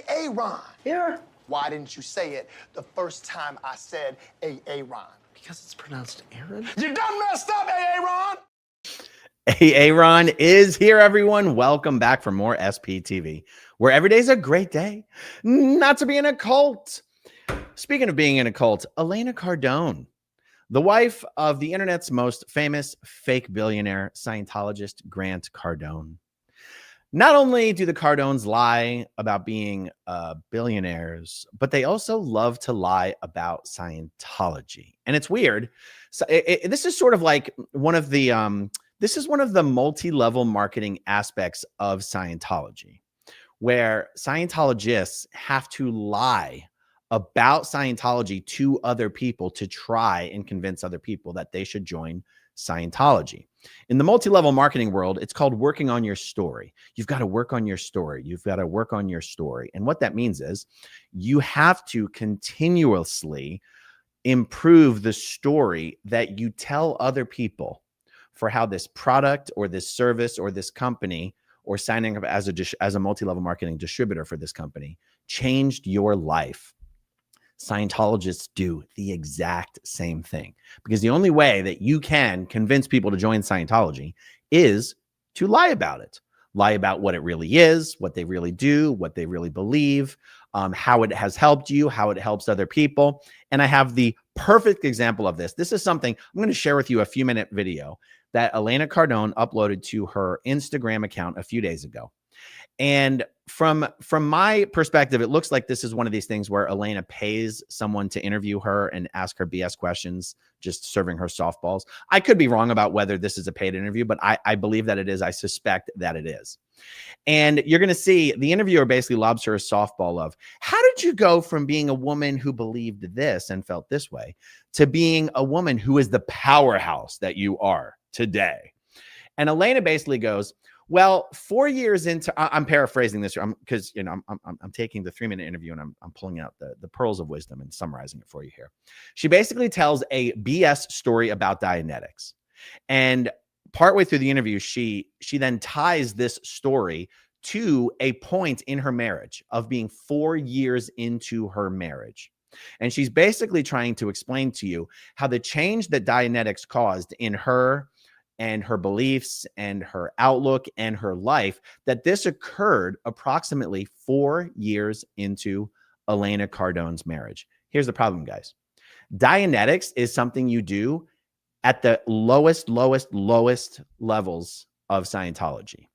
Aaron. Yeah. Why didn't you say it the first time I said Aaron? Because it's pronounced Aaron? You done messed up, Aaron! Aaron is here, everyone. Welcome back for more SPTV, where every day's a great day not to be in a cult. Speaking of being in a cult, Elena Cardone, the wife of the internet's most famous fake billionaire, Scientologist Grant Cardone. Not only do the Cardones lie about being billionaires, but they also love to lie about Scientology. And it's weird. So this is sort of like one of the multi-level marketing aspects of Scientology, where Scientologists have to lie about Scientology to other people to try and convince other people that they should join Scientology. In the multi-level marketing world, it's called working on your story. You've got to work on your story. You've got to work on your story. And what that means is you have to continuously improve the story that you tell other people for how this product or this service or this company or signing up as a multi-level marketing distributor for this company changed your life. Scientologists do the exact same thing, because the only way that you can convince people to join Scientology is to lie about it. Lie about what it really is, what they really do, what they really believe, how it has helped you, how it helps other people. And I have the perfect example of this. This is something I'm going to share with you, a few-minute video that Elena Cardone uploaded to her Instagram account a few days ago. And from my perspective, it looks like this is one of these things where Elena pays someone to interview her and ask her BS questions, just serving her softballs. I could be wrong about whether this is a paid interview, but I believe that it is. I suspect that it is. And you're going to see the interviewer basically lobs her a softball of, how did you go from being a woman who believed this and felt this way to being a woman who is the powerhouse that you are today? And Elena basically goes, well, 4 years into, I'm paraphrasing this because I'm taking the 3-minute interview and I'm pulling out the pearls of wisdom and summarizing it for you here. She basically tells a BS story about Dianetics, and partway through the interview, she then ties this story to a point in her marriage of being 4 years into her marriage. And she's basically trying to explain to you how the change that Dianetics caused in her and her beliefs and her outlook and her life, that this occurred approximately 4 years into Elena Cardone's marriage. Here's the problem, guys. Dianetics is something you do at the lowest levels of Scientology,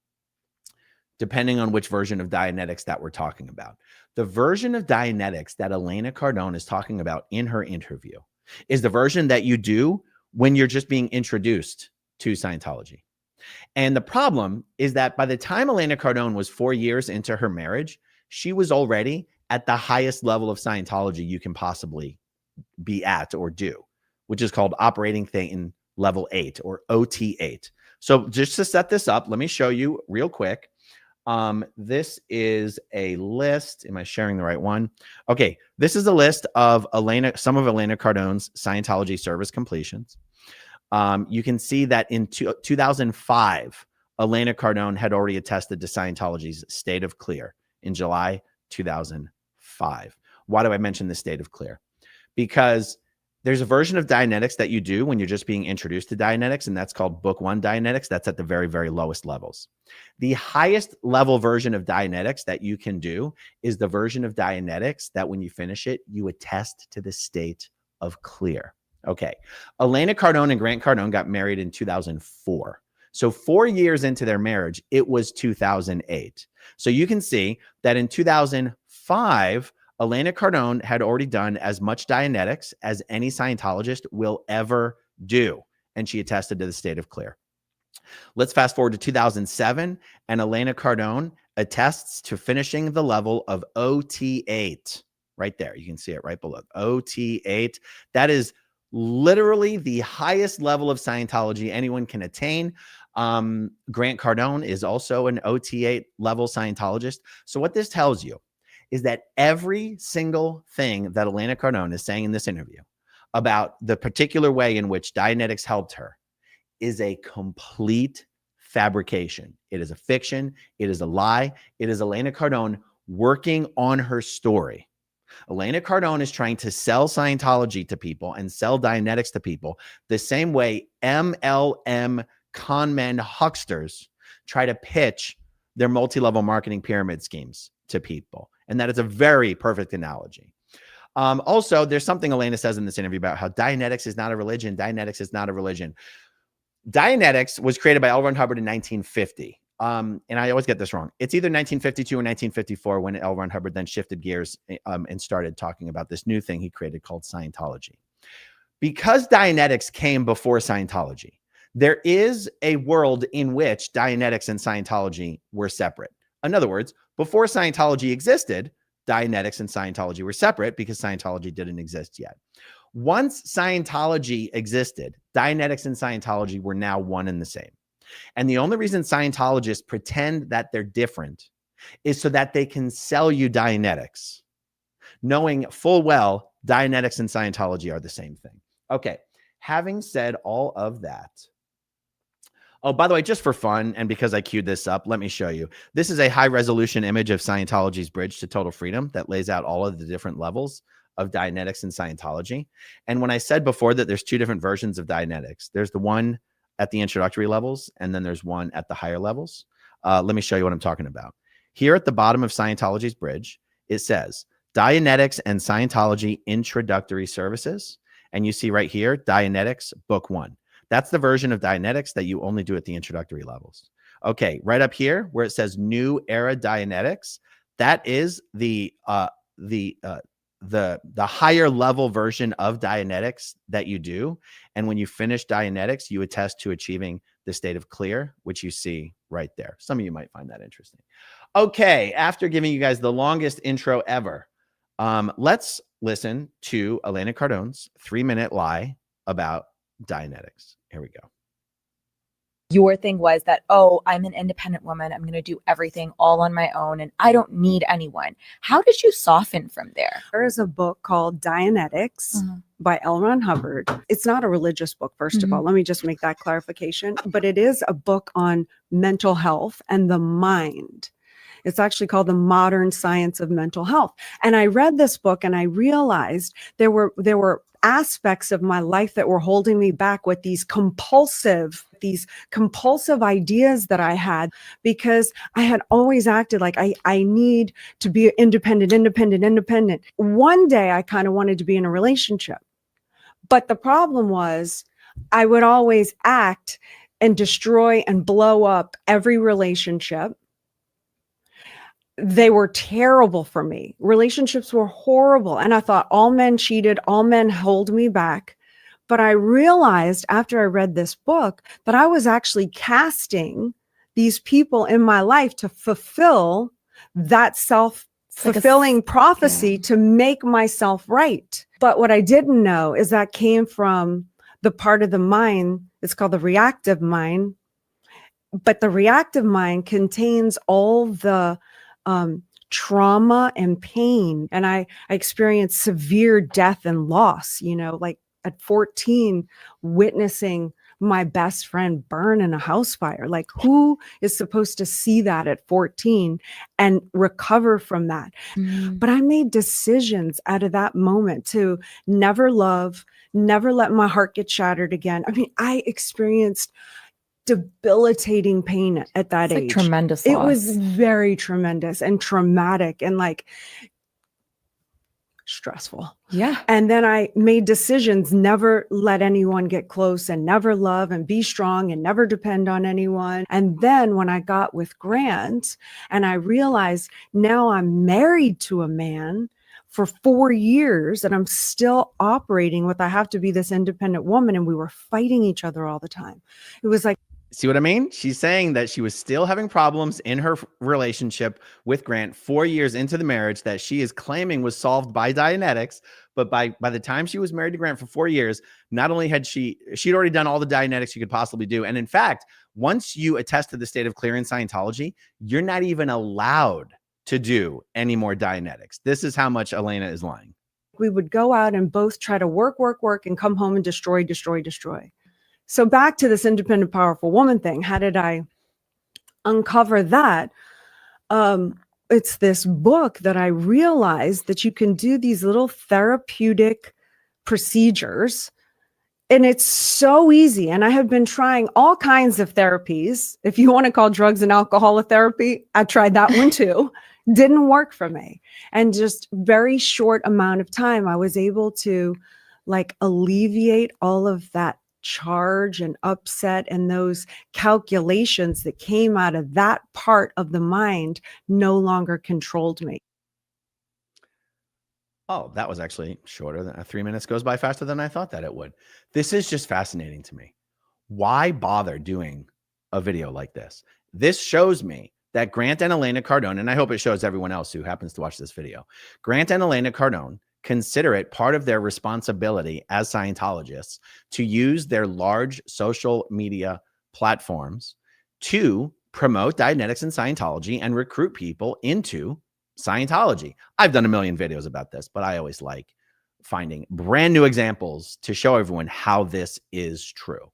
depending on which version of Dianetics that we're talking about. The version of Dianetics that Elena Cardone is talking about in her interview is the version that you do when you're just being introduced to Scientology. And the problem is that by the time Elena Cardone was 4 years into her marriage, she was already at the highest level of Scientology you can possibly be at or do, which is called Operating Thetan Level 8 or OT8. So just to set this up, let me show you real quick. This is a list. Am I sharing the right one? Okay, this is a list of some of Elena Cardone's Scientology service completions. You can see that in 2005, Elena Cardone had already attested to Scientology's state of clear in July 2005. Why do I mention the state of clear? Because there's a version of Dianetics that you do when you're just being introduced to Dianetics, and that's called Book 1 Dianetics. That's at the very, very lowest levels. The highest level version of Dianetics that you can do is the version of Dianetics that when you finish it, you attest to the state of clear. Okay. Elena Cardone and Grant Cardone got married in 2004. So 4 years into their marriage, it was 2008. So you can see that in 2005, Elena Cardone had already done as much Dianetics as any Scientologist will ever do. And she attested to the state of clear. Let's fast forward to 2007, and Elena Cardone attests to finishing the level of OT8. Right there. You can see it right below. OT8. That is literally the highest level of Scientology anyone can attain. Grant Cardone is also an OT8 level Scientologist. So what this tells you is that every single thing that Elena Cardone is saying in this interview about the particular way in which Dianetics helped her is a complete fabrication. It is a fiction. It is a lie. It is Elena Cardone working on her story. Elena Cardone is trying to sell Scientology to people and sell Dianetics to people the same way MLM conmen hucksters try to pitch their multi-level marketing pyramid schemes to people. And that is a very perfect analogy. Also, there's something Elena says in this interview about how Dianetics is not a religion. Dianetics is not a religion. Dianetics was created by L. Ron Hubbard in 1950. And I always get this wrong. It's either 1952 or 1954 when L. Ron Hubbard then shifted gears and started talking about this new thing he created called Scientology. Because Dianetics came before Scientology, there is a world in which Dianetics and Scientology were separate. In other words, before Scientology existed, Dianetics and Scientology were separate because Scientology didn't exist yet. Once Scientology existed, Dianetics and Scientology were now one and the same. And the only reason Scientologists pretend that they're different is so that they can sell you Dianetics, knowing full well Dianetics and Scientology are the same thing. Okay, having said all of that, oh, by the way, just for fun, and because I queued this up, let me show you. This is a high-resolution image of Scientology's bridge to total freedom that lays out all of the different levels of Dianetics and Scientology. And when I said before that there's two different versions of Dianetics, there's the one at the introductory levels, and then there's one at the higher levels. Let me show you what I'm talking about. Here at the bottom of Scientology's bridge, it says Dianetics and Scientology Introductory Services. And you see right here, Dianetics Book 1. That's the version of Dianetics that you only do at the introductory levels. Okay, right up here where it says New Era Dianetics, that is the higher level version of Dianetics that you do. And when you finish Dianetics, you attest to achieving the state of clear, which you see right there. Some of you might find that interesting. Okay, after giving you guys the longest intro ever, let's listen to Elena Cardone's 3-minute lie about Dianetics. Here we go. Your thing was that, oh, I'm an independent woman. I'm going to do everything all on my own and I don't need anyone. How did you soften from there? There is a book called Dianetics by L. Ron Hubbard. It's not a religious book, first of all. Let me just make that clarification. But it is a book on mental health and the mind. It's actually called The Modern Science of Mental Health. And I read this book and I realized there were aspects of my life that were holding me back with these compulsive ideas that I had, because I had always acted like I need to be independent. One day I kind of wanted to be in a relationship. But the problem was I would always act and destroy and blow up every relationship. They were terrible for me. Relationships were horrible. And I thought all men cheated, all men hold me back. But I realized after I read this book that I was actually casting these people in my life to fulfill that self-fulfilling prophecy to make myself right. But what I didn't know is that came from the part of the mind, it's called the reactive mind. But the reactive mind contains all the trauma and pain. And I experienced severe death and loss, like at 14, witnessing my best friend burn in a house fire. Like, who is supposed to see that at 14 and recover from that? But I made decisions out of that moment to never love, never let my heart get shattered again. I mean, I experienced debilitating pain at that age. Tremendous loss. It was very tremendous and traumatic and stressful. Yeah. And then I made decisions, never let anyone get close and never love and be strong and never depend on anyone. And then when I got with Grant and I realized now I'm married to a man for 4 years and I'm still operating with, I have to be this independent woman. And we were fighting each other all the time. It was like, see what I mean? She's saying that she was still having problems in her relationship with Grant 4 years into the marriage that she is claiming was solved by Dianetics. But by the time she was married to Grant for 4 years, not only had she'd already done all the Dianetics you could possibly do. And in fact, once you attest to the state of clear in Scientology, you're not even allowed to do any more Dianetics. This is how much Elena is lying. We would go out and both try to work and come home and destroy. So back to this independent, powerful woman thing. How did I uncover that? it's this book that I realized that you can do these little therapeutic procedures. And it's so easy. And I have been trying all kinds of therapies. If you want to call drugs and alcohol a therapy, I tried that one too. Didn't work for me. And just very short amount of time, I was able to like alleviate all of that charge and upset and those calculations that came out of that part of the mind no longer controlled me. Oh, that was actually shorter than 3 minutes goes by faster than I thought that it would. This is just fascinating to me. Why bother doing a video like this? This shows me that Grant and Elena Cardone, and I hope it shows everyone else who happens to watch this video, Grant and Elena Cardone consider it part of their responsibility as Scientologists to use their large social media platforms to promote Dianetics and Scientology and recruit people into Scientology. I've done a million videos about this, but I always like finding brand new examples to show everyone how this is true.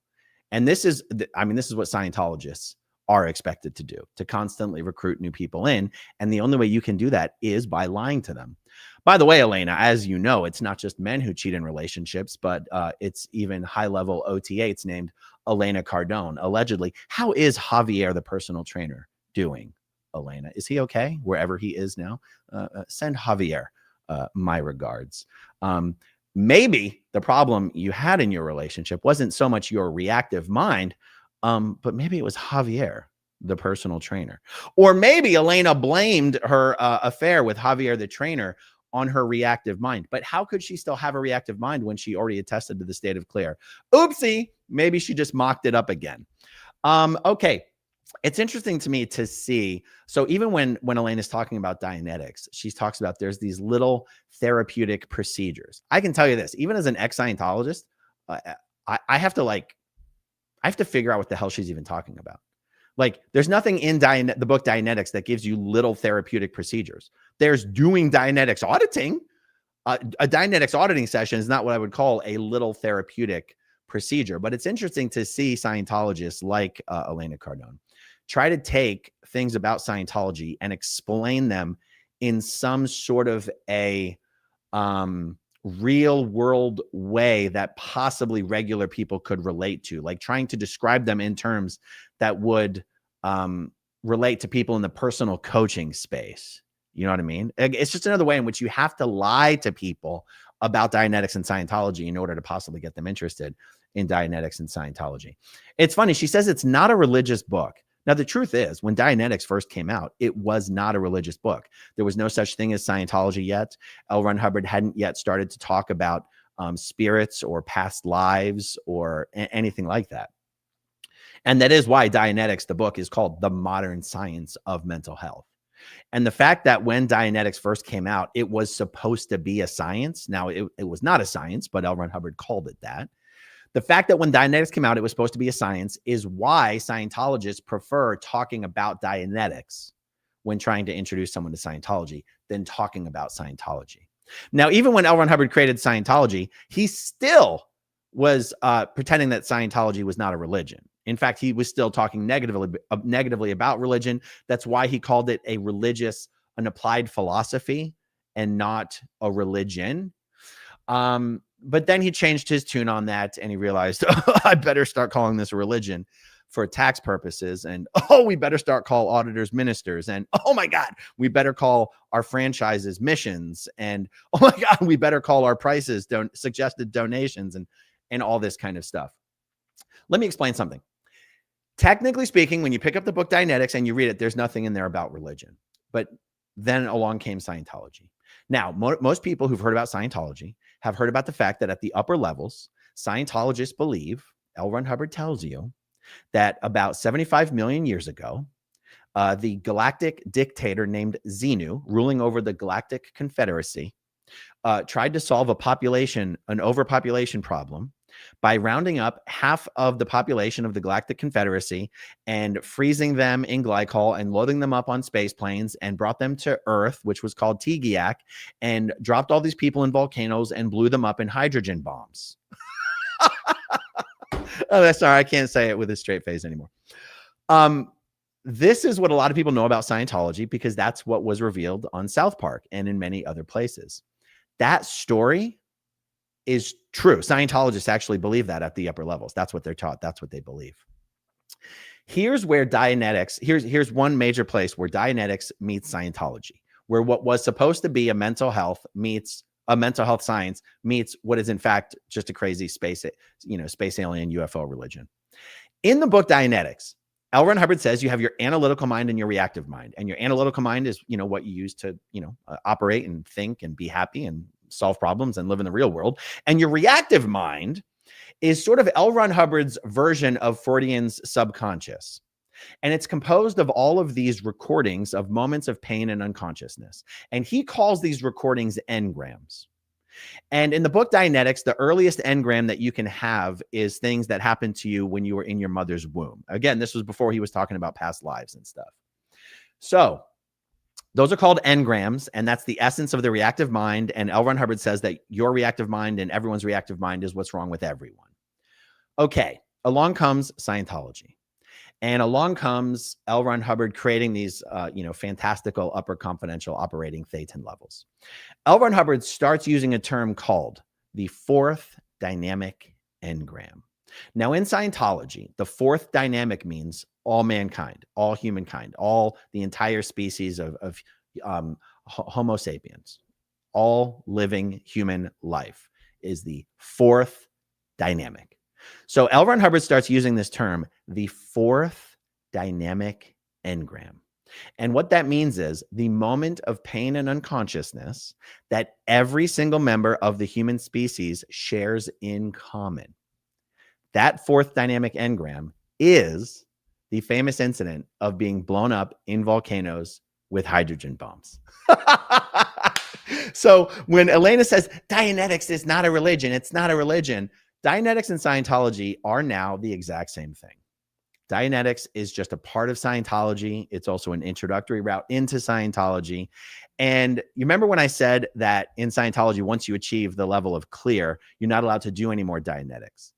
And this is, this is what Scientologists are expected to do, to constantly recruit new people in. And the only way you can do that is by lying to them. By the way, Elena, as you know, it's not just men who cheat in relationships, but it's even high-level OT8s named Elena Cardone, allegedly. How is Javier, the personal trainer, doing, Elena? Is he okay wherever he is now? Send Javier my regards. Maybe the problem you had in your relationship wasn't so much your reactive mind, but maybe it was Javier, the personal trainer. Or maybe Elena blamed her affair with Javier, the trainer, on her reactive mind. But how could she still have a reactive mind when she already attested to the state of clear? Oopsie, maybe she just mocked it up again. Okay. It's interesting to me to see. So even when Elena's talking about Dianetics, she talks about there's these little therapeutic procedures. I can tell you this, even as an ex-Scientologist, I have to figure out what the hell she's even talking about. Like, there's nothing in the book Dianetics that gives you little therapeutic procedures. There's doing Dianetics auditing. A Dianetics auditing session is not what I would call a little therapeutic procedure, but it's interesting to see Scientologists like Elena Cardone try to take things about Scientology and explain them in some sort of a real world way that possibly regular people could relate to, like trying to describe them in terms that would relate to people in the personal coaching space. You know what I mean? It's just another way in which you have to lie to people about Dianetics and Scientology in order to possibly get them interested in Dianetics and Scientology. It's funny. She says it's not a religious book. Now, the truth is, when Dianetics first came out, it was not a religious book. There was no such thing as Scientology yet. L. Ron Hubbard hadn't yet started to talk about spirits or past lives or anything like that. And that is why Dianetics, the book, is called The Modern Science of Mental Health. And the fact that when Dianetics first came out, it was supposed to be a science. Now, it was not a science, but L. Ron Hubbard called it that. The fact that when Dianetics came out, it was supposed to be a science is why Scientologists prefer talking about Dianetics when trying to introduce someone to Scientology than talking about Scientology. Now, even when L. Ron Hubbard created Scientology, he still was pretending that Scientology was not a religion. In fact, he was still talking negatively about religion. That's why he called it an applied philosophy and not a religion. But then he changed his tune on that and he realized, oh, I better start calling this a religion for tax purposes. And, oh, we better start call auditors ministers. And, oh my God, we better call our franchises missions. And, oh my God, we better call our prices suggested donations and all this kind of stuff. Let me explain something. Technically speaking, when you pick up the book Dianetics and you read it, there's nothing in there about religion. But then along came Scientology. Now, most people who've heard about Scientology have heard about the fact that at the upper levels, Scientologists believe, L. Ron Hubbard tells you, that about 75 million years ago, the galactic dictator named Xenu, ruling over the Galactic Confederacy, tried to solve an overpopulation problem by rounding up half of the population of the Galactic Confederacy and freezing them in glycol and loading them up on space planes and brought them to Earth, which was called Tegiak, and dropped all these people in volcanoes and blew them up in hydrogen bombs. Oh, sorry, I can't say it with a straight face anymore. this is what a lot of people know about Scientology because that's what was revealed on South Park and in many other places. That story is true. Scientologists actually believe that at the upper levels. That's what they're taught. That's what they believe. Here's where Dianetics, here's one major place where Dianetics meets Scientology, where what was supposed to be a mental health science meets what is in fact just a crazy space alien UFO religion. In the book Dianetics, L. Ron Hubbard says you have your analytical mind and your reactive mind. And your analytical mind is, what you use to, operate and think and be happy and solve problems and live in the real world. And your reactive mind is sort of L. Ron Hubbard's version of Freudian's subconscious. And it's composed of all of these recordings of moments of pain and unconsciousness. And he calls these recordings engrams. And in the book Dianetics, the earliest engram that you can have is things that happened to you when you were in your mother's womb. Again, this was before he was talking about past lives and stuff. So those are called engrams, and that's the essence of the reactive mind. And L. Ron Hubbard says that your reactive mind and everyone's reactive mind is what's wrong with everyone. Okay, along comes Scientology. And along comes L. Ron Hubbard creating these, fantastical upper confidential operating thetan levels. L. Ron Hubbard starts using a term called the fourth dynamic engram. Now, in Scientology, the fourth dynamic means all mankind, all humankind, all the entire species of Homo sapiens, all living human life is the fourth dynamic. So L. Ron Hubbard starts using this term, the fourth dynamic engram. And what that means is the moment of pain and unconsciousness that every single member of the human species shares in common. That fourth dynamic engram is the famous incident of being blown up in volcanoes with hydrogen bombs. So when Elena says Dianetics is not a religion, it's not a religion. Dianetics and Scientology are now the exact same thing. Dianetics is just a part of Scientology. It's also an introductory route into Scientology. And you remember when I said that in Scientology, once you achieve the level of clear, you're not allowed to do any more Dianetics.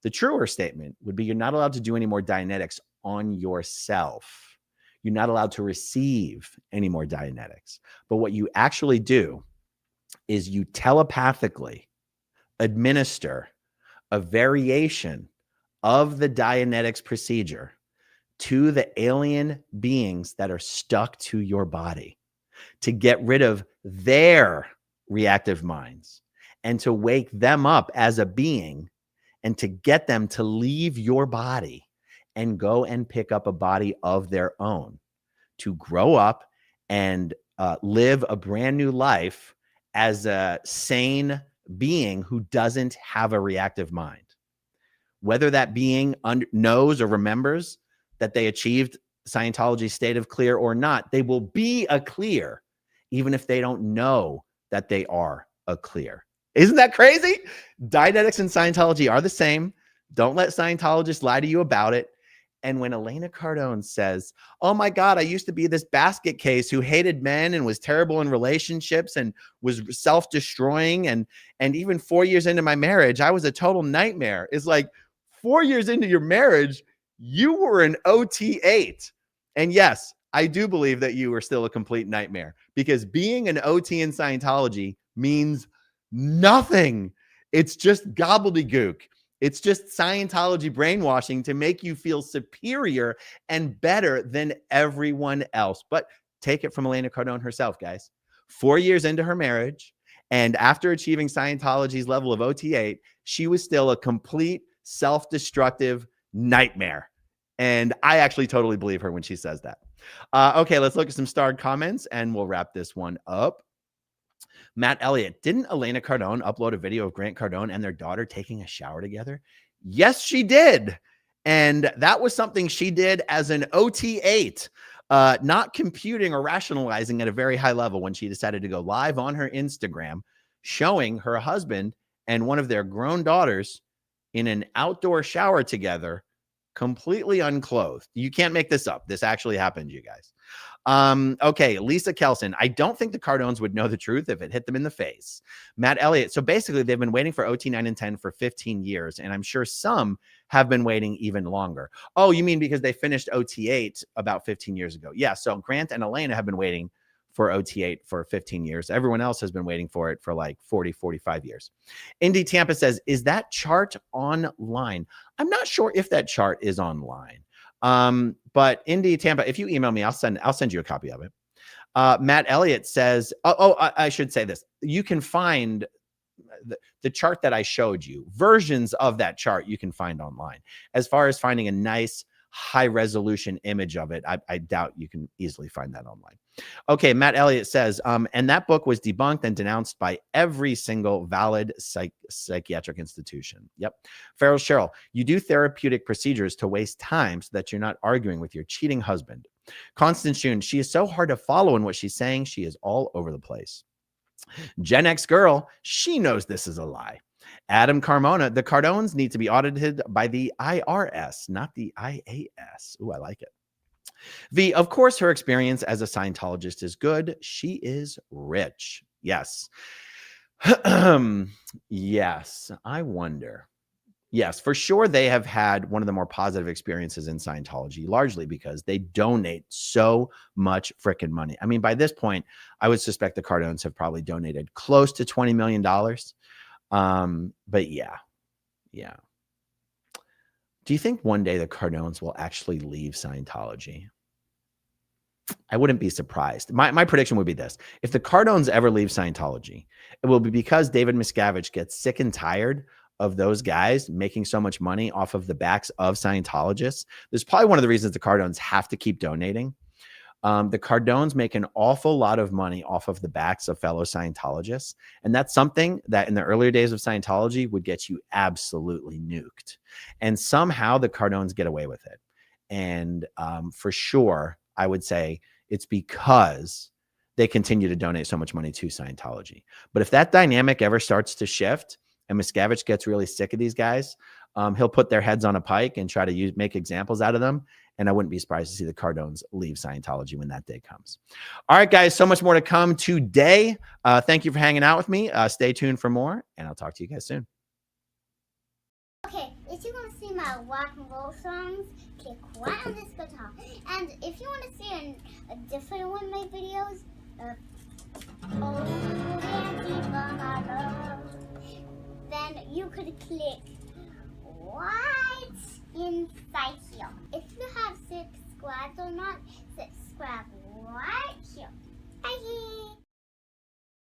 The truer statement would be you're not allowed to do any more Dianetics on yourself. You're not allowed to receive any more Dianetics. But what you actually do is you telepathically administer a variation of the Dianetics procedure to the alien beings that are stuck to your body to get rid of their reactive minds and to wake them up as a being and to get them to leave your body and go and pick up a body of their own to grow up and live a brand new life as a sane being who doesn't have a reactive mind. Whether that being knows or remembers that they achieved Scientology's state of clear or not, they will be a clear, even if they don't know that they are a clear. Isn't that crazy? Dianetics and Scientology are the same. Don't let Scientologists lie to you about it. And when Elena Cardone says, oh my God, I used to be this basket case who hated men and was terrible in relationships and was self-destroying. And even 4 years into my marriage, I was a total nightmare. It's like 4 years into your marriage, you were an OT8. And yes, I do believe that you were still a complete nightmare because being an OT in Scientology means nothing. It's just gobbledygook. It's just Scientology brainwashing to make you feel superior and better than everyone else. But take it from Elena Cardone herself, guys. 4 years into her marriage, and after achieving Scientology's level of OT8, she was still a complete self-destructive nightmare. And I actually totally believe her when she says that. Okay, let's look at some starred comments, and we'll wrap this one up. Matt Elliott, didn't Elena Cardone upload a video of Grant Cardone and their daughter taking a shower together? Yes, she did. And that was something she did as an OT8, not computing or rationalizing at a very high level when she decided to go live on her Instagram, showing her husband and one of their grown daughters in an outdoor shower together, completely unclothed. You can't make this up. This actually happened, you guys. Okay, Lisa Kelson. I don't think the Cardones would know the truth if it hit them in the face. Matt Elliott. So basically, they've been waiting for OT 9 and 10 for 15 years, and I'm sure some have been waiting even longer. Oh, you mean because they finished OT8 about 15 years ago? Yeah, so Grant and Elena have been waiting for OT8 for 15 years. Everyone else has been waiting for it for like 40, 45 years. Indy Tampa says, is that chart online? I'm not sure if that chart is online. But Indy Tampa, if you email me, I'll send you a copy of it. Matt Elliott says, I should say this. You can find the chart that I showed you, versions of that chart you can find online. As far as finding a nice high resolution image of it, I doubt you can easily find that online. Okay, Matt Elliott says, and that book was debunked and denounced by every single valid psychiatric institution. Yep. Farrell Cheryl, you do therapeutic procedures to waste time so that you're not arguing with your cheating husband. Constance June, she is so hard to follow in what she's saying. She is all over the place. Gen X girl, she knows this is a lie. Adam Carmona, the Cardones need to be audited by the IRS, not the IAS. Ooh, I like it. V, of course, her experience as a Scientologist is good. She is rich. Yes. Yes, I wonder. Yes, for sure, they have had one of the more positive experiences in Scientology, largely because they donate so much freaking money. I mean, by this point, I would suspect the Cardones have probably donated close to $20 million. But yeah. Do you think one day the Cardones will actually leave Scientology? I wouldn't be surprised. My prediction would be this. If the Cardones ever leave Scientology, it will be because David Miscavige gets sick and tired of those guys making so much money off of the backs of Scientologists. There's probably one of the reasons the Cardones have to keep donating. The Cardones make an awful lot of money off of the backs of fellow Scientologists. And that's something that in the earlier days of Scientology would get you absolutely nuked. And somehow the Cardones get away with it. And for sure, I would say it's because they continue to donate so much money to Scientology. But if that dynamic ever starts to shift and Miscavige gets really sick of these guys, he'll put their heads on a pike and try to make examples out of them. And I wouldn't be surprised to see the Cardones leave Scientology when that day comes. All right, guys, so much more to come today. Thank you for hanging out with me. Stay tuned for more, and I'll talk to you guys soon. Okay, if you want to see my rock and roll songs, click right on this guitar. And if you want to see a different one of my videos, then you could click right inside here. If you have subscribed or not, subscribe right here. Bye.